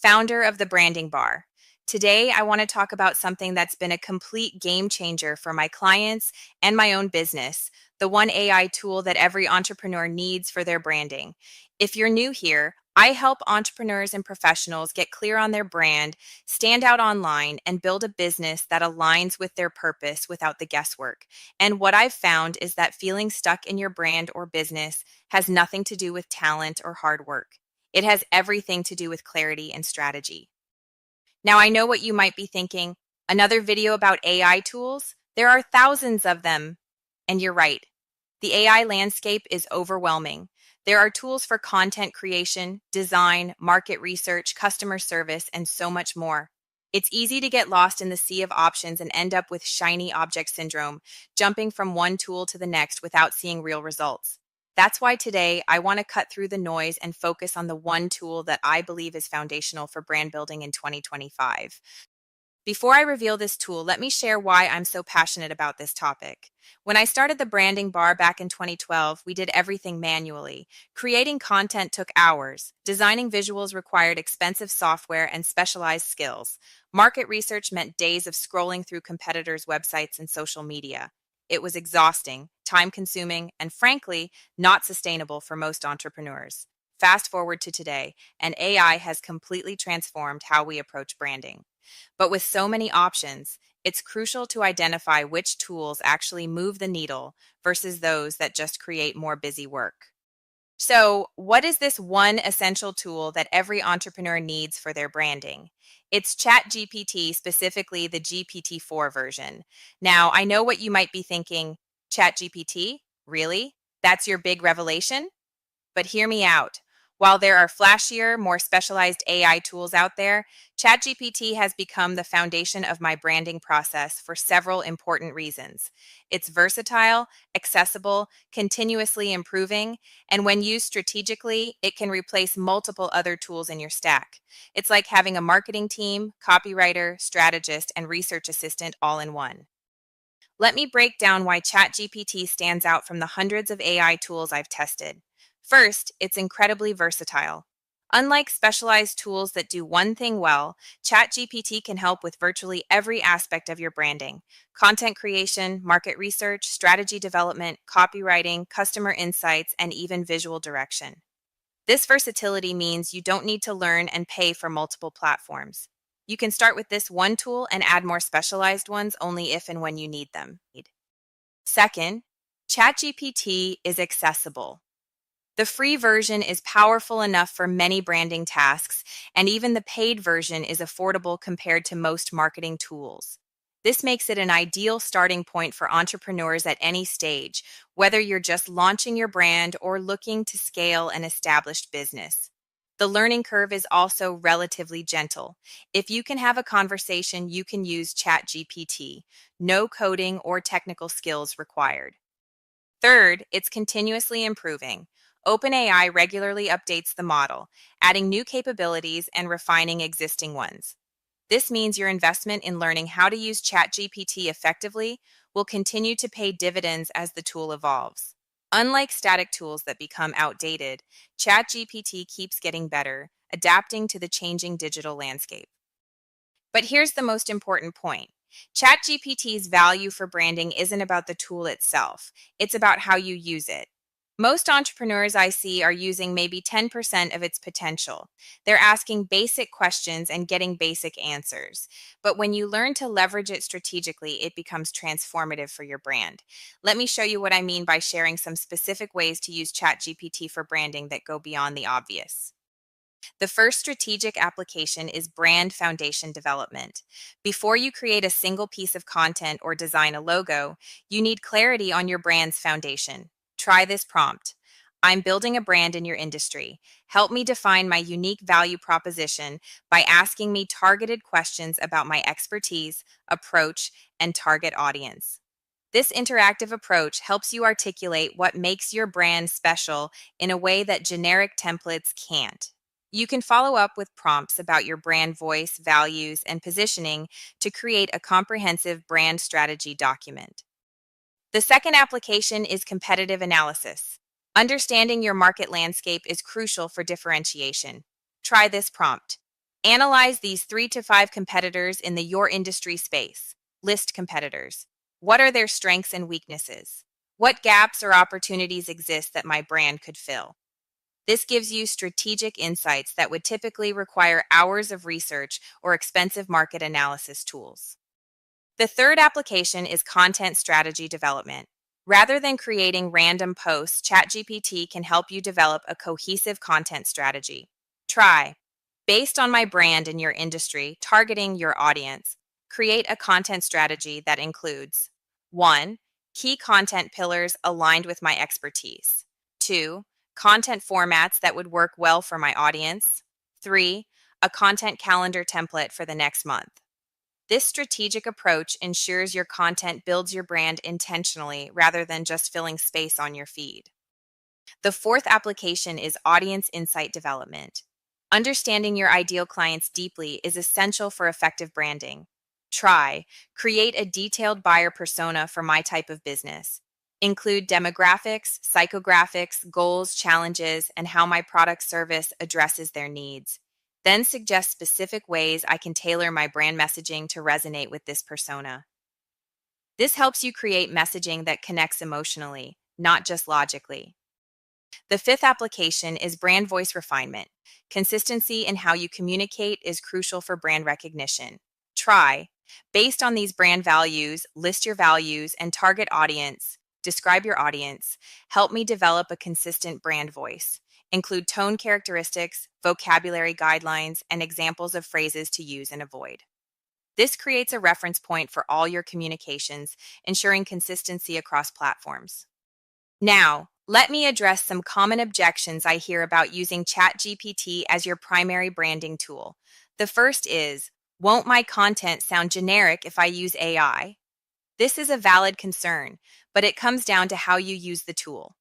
founder of the Branding Bar. Today, I want to talk about something that's been a complete game changer for my clients and my own business, the one AI tool that every entrepreneur needs for their branding. If you're new here, I help entrepreneurs and professionals get clear on their brand, stand out online, and build a business that aligns with their purpose without the guesswork. And what I've found is that feeling stuck in your brand or business has nothing to do with talent or hard work. It has everything to do with clarity and strategy. Now, I know what you might be thinking, another video about AI tools? There are thousands of them. And you're right. The AI landscape is overwhelming. There are tools for content creation, design, market research, customer service, and so much more. It's easy to get lost in the sea of options and end up with shiny object syndrome, jumping from one tool to the next without seeing real results. That's why today I want to cut through the noise and focus on the one tool that I believe is foundational for brand building in 2025. Before I reveal this tool, let me share why I'm so passionate about this topic. When I started the Branding Bar back in 2012, we did everything manually. Creating content took hours. Designing visuals required expensive software and specialized skills. Market research meant days of scrolling through competitors' websites and social media. It was exhausting, time consuming, and frankly, not sustainable for most entrepreneurs. Fast forward to today, and AI has completely transformed how we approach branding. But with so many options, it's crucial to identify which tools actually move the needle versus those that just create more busy work. So, what is this one essential tool that every entrepreneur needs for their branding? It's ChatGPT, specifically the GPT-4 version. Now, I know what you might be thinking. ChatGPT? Really? That's your big revelation? But hear me out. While there are flashier, more specialized AI tools out there, ChatGPT has become the foundation of my branding process for several important reasons. It's versatile, accessible, continuously improving, and when used strategically, it can replace multiple other tools in your stack. It's like having a marketing team, copywriter, strategist, and research assistant all in one. Let me break down why ChatGPT stands out from the hundreds of AI tools I've tested. First, it's incredibly versatile. Unlike specialized tools that do one thing well, ChatGPT can help with virtually every aspect of your branding: content creation, market research, strategy development, copywriting, customer insights, and even visual direction. This versatility means you don't need to learn and pay for multiple platforms. You can start with this one tool and add more specialized ones only if and when you need them. Second, ChatGPT is accessible. The free version is powerful enough for many branding tasks, and even the paid version is affordable compared to most marketing tools. This makes it an ideal starting point for entrepreneurs at any stage, whether you're just launching your brand or looking to scale an established business. The learning curve is also relatively gentle. If you can have a conversation, you can use ChatGPT. No coding or technical skills required. Third, it's continuously improving. OpenAI regularly updates the model, adding new capabilities and refining existing ones. This means your investment in learning how to use ChatGPT effectively will continue to pay dividends as the tool evolves. Unlike static tools that become outdated, ChatGPT keeps getting better, adapting to the changing digital landscape. But here's the most important point. ChatGPT's value for branding isn't about the tool itself, it's about how you use it. Most entrepreneurs I see are using maybe 10% of its potential. They're asking basic questions and getting basic answers. But when you learn to leverage it strategically, it becomes transformative for your brand. Let me show you what I mean by sharing some specific ways to use ChatGPT for branding that go beyond the obvious. The first strategic application is brand foundation development. Before you create a single piece of content or design a logo, you need clarity on your brand's foundation. Try this prompt. I'm building a brand in your industry. Help me define my unique value proposition by asking me targeted questions about my expertise, approach, and target audience. This interactive approach helps you articulate what makes your brand special in a way that generic templates can't. You can follow up with prompts about your brand voice, values, and positioning to create a comprehensive brand strategy document. The second application is competitive analysis. Understanding your market landscape is crucial for differentiation. Try this prompt. Analyze these 3 to 5 competitors in the your industry space. List competitors. What are their strengths and weaknesses? What gaps or opportunities exist that my brand could fill? This gives you strategic insights that would typically require hours of research or expensive market analysis tools. The third application is content strategy development. Rather than creating random posts, ChatGPT can help you develop a cohesive content strategy. Try, based on my brand in your industry, targeting your audience, create a content strategy that includes 1. Key content pillars aligned with my expertise. 2. Content formats that would work well for my audience. 3. A content calendar template for the next month. This strategic approach ensures your content builds your brand intentionally rather than just filling space on your feed. The fourth application is audience insight development. Understanding your ideal clients deeply is essential for effective branding. Try, create a detailed buyer persona for my type of business. Include demographics, psychographics, goals, challenges, and how my product service addresses their needs. Then suggest specific ways I can tailor my brand messaging to resonate with this persona. This helps you create messaging that connects emotionally, not just logically. The fifth application is brand voice refinement. Consistency in how you communicate is crucial for brand recognition. Try, based on these brand values, list your values and target audience, describe your audience, help me develop a consistent brand voice. Include tone characteristics, vocabulary guidelines, and examples of phrases to use and avoid. This creates a reference point for all your communications, ensuring consistency across platforms. Now, let me address some common objections I hear about using ChatGPT as your primary branding tool. The first is, won't my content sound generic if I use AI? This is a valid concern, but it comes down to how you use the tool.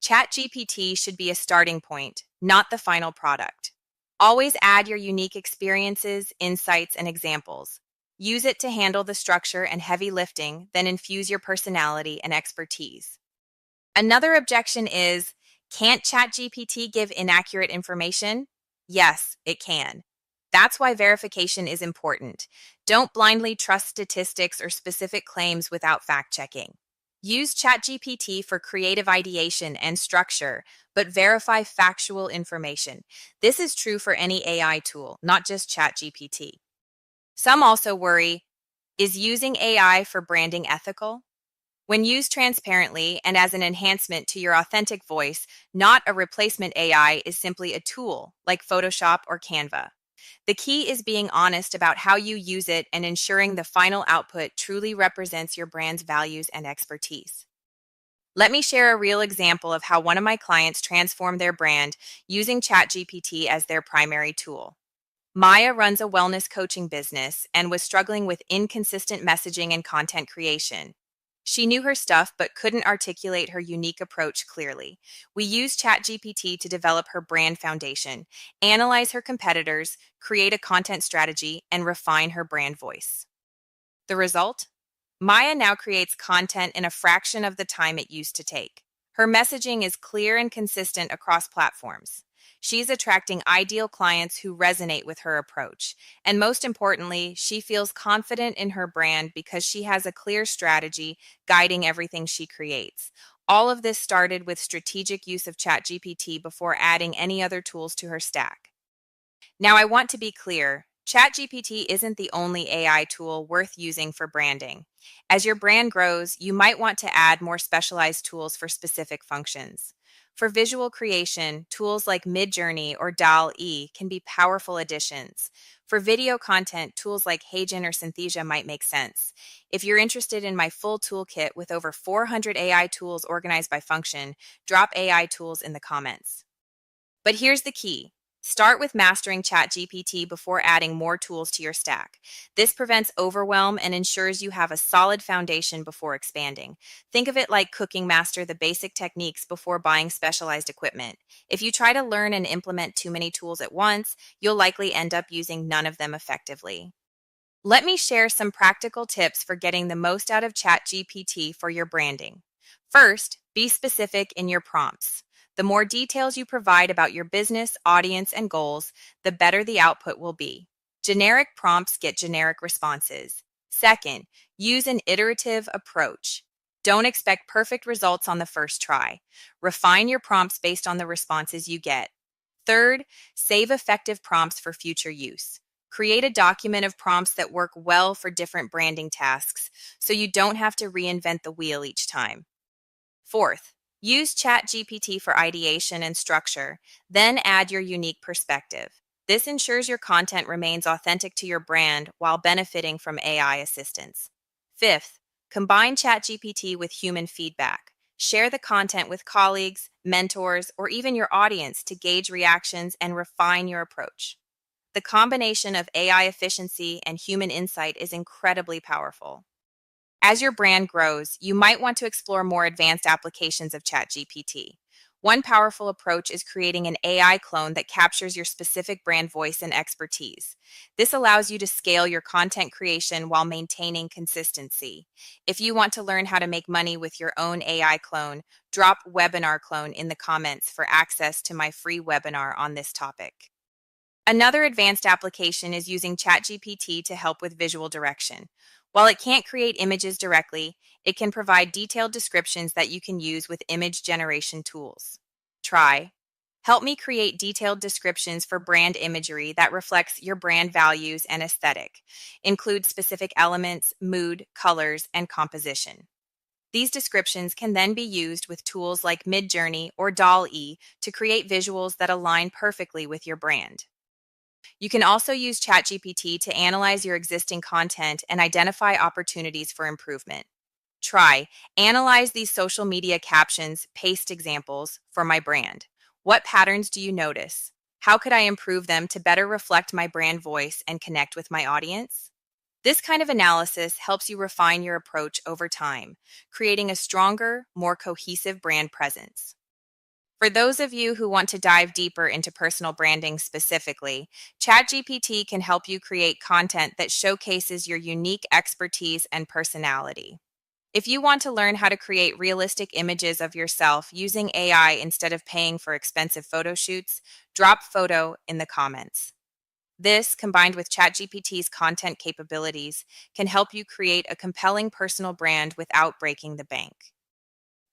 ChatGPT should be a starting point, not the final product. Always add your unique experiences, insights, and examples. Use it to handle the structure and heavy lifting, then infuse your personality and expertise. Another objection is, can't ChatGPT give inaccurate information? Yes, it can. That's why verification is important. Don't blindly trust statistics or specific claims without fact checking. Use ChatGPT for creative ideation and structure, but verify factual information. This is true for any AI tool, not just ChatGPT. Some also worry, is using AI for branding ethical? When used transparently and as an enhancement to your authentic voice, not a replacement, AI is simply a tool like Photoshop or Canva. The key is being honest about how you use it and ensuring the final output truly represents your brand's values and expertise. Let me share a real example of how one of my clients transformed their brand using ChatGPT as their primary tool. Maya runs a wellness coaching business and was struggling with inconsistent messaging and content creation. She knew her stuff but couldn't articulate her unique approach clearly. We used ChatGPT to develop her brand foundation, analyze her competitors, create a content strategy, and refine her brand voice. The result? Maya now creates content in a fraction of the time it used to take. Her messaging is clear and consistent across platforms. She's attracting ideal clients who resonate with her approach. And most importantly, she feels confident in her brand because she has a clear strategy guiding everything she creates. All of this started with strategic use of ChatGPT before adding any other tools to her stack. Now, I want to be clear. ChatGPT isn't the only AI tool worth using for branding. As your brand grows, you might want to add more specialized tools for specific functions. For visual creation, tools like Midjourney or DALL-E can be powerful additions. For video content, tools like Heijin or Synthesia might make sense. If you're interested in my full toolkit with over 400 AI tools organized by function, drop AI tools in the comments. But here's the key. Start with mastering ChatGPT before adding more tools to your stack. This prevents overwhelm and ensures you have a solid foundation before expanding. Think of it like cooking master the basic techniques before buying specialized equipment. If you try to learn and implement too many tools at once, you'll likely end up using none of them effectively. Let me share some practical tips for getting the most out of ChatGPT for your branding. First, be specific in your prompts. The more details you provide about your business, audience, and goals, the better the output will be. Generic prompts get generic responses. Second, use an iterative approach. Don't expect perfect results on the first try. Refine your prompts based on the responses you get. Third, save effective prompts for future use. Create a document of prompts that work well for different branding tasks so you don't have to reinvent the wheel each time. Fourth, use ChatGPT for ideation and structure, then add your unique perspective. This ensures your content remains authentic to your brand while benefiting from AI assistance. Fifth, combine ChatGPT with human feedback. Share the content with colleagues, mentors, or even your audience to gauge reactions and refine your approach. The combination of AI efficiency and human insight is incredibly powerful. As your brand grows, you might want to explore more advanced applications of ChatGPT. One powerful approach is creating an AI clone that captures your specific brand voice and expertise. This allows you to scale your content creation while maintaining consistency. If you want to learn how to make money with your own AI clone, drop webinar clone in the comments for access to my free webinar on this topic. Another advanced application is using ChatGPT to help with visual direction. While it can't create images directly, it can provide detailed descriptions that you can use with image generation tools. Try. Help me create detailed descriptions for brand imagery that reflects your brand values and aesthetic. Include specific elements, mood, colors, and composition. These descriptions can then be used with tools like Midjourney or DALL-E to create visuals that align perfectly with your brand. You can also use ChatGPT to analyze your existing content and identify opportunities for improvement. Try, analyze these social media captions, paste examples for my brand. What patterns do you notice? How could I improve them to better reflect my brand voice and connect with my audience? This kind of analysis helps you refine your approach over time, creating a stronger, more cohesive brand presence. For those of you who want to dive deeper into personal branding specifically, ChatGPT can help you create content that showcases your unique expertise and personality. If you want to learn how to create realistic images of yourself using AI instead of paying for expensive photo shoots, drop photo in the comments. This, combined with ChatGPT's content capabilities, can help you create a compelling personal brand without breaking the bank.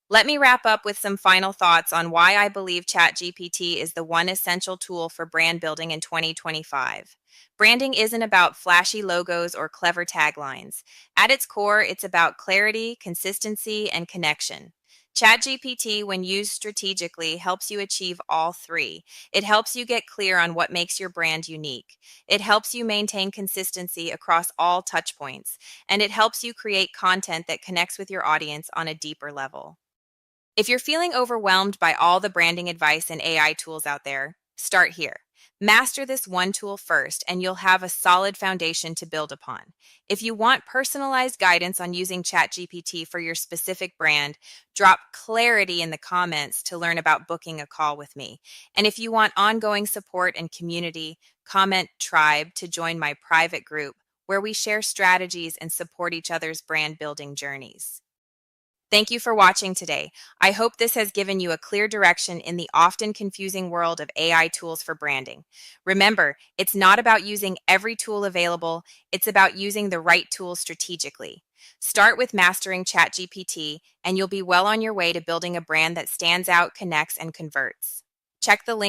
Let me wrap up with some final thoughts on why I believe ChatGPT is the one essential tool for brand building in 2025. Branding isn't about flashy logos or clever taglines. At its core, it's about clarity, consistency, and connection. ChatGPT, when used strategically, helps you achieve all three. It helps you get clear on what makes your brand unique. It helps you maintain consistency across all touchpoints. And it helps you create content that connects with your audience on a deeper level. If you're feeling overwhelmed by all the branding advice and AI tools out there, start here. Master this one tool first, and you'll have a solid foundation to build upon. If you want personalized guidance on using ChatGPT for your specific brand, drop clarity in the comments to learn about booking a call with me. And if you want ongoing support and community, comment tribe to join my private group where we share strategies and support each other's brand building journeys. Thank you for watching today. I hope this has given you a clear direction in the often confusing world of AI tools for branding. Remember, it's not about using every tool available, it's about using the right tools strategically. Start with mastering ChatGPT, and you'll be well on your way to building a brand that stands out, connects, and converts. Check the link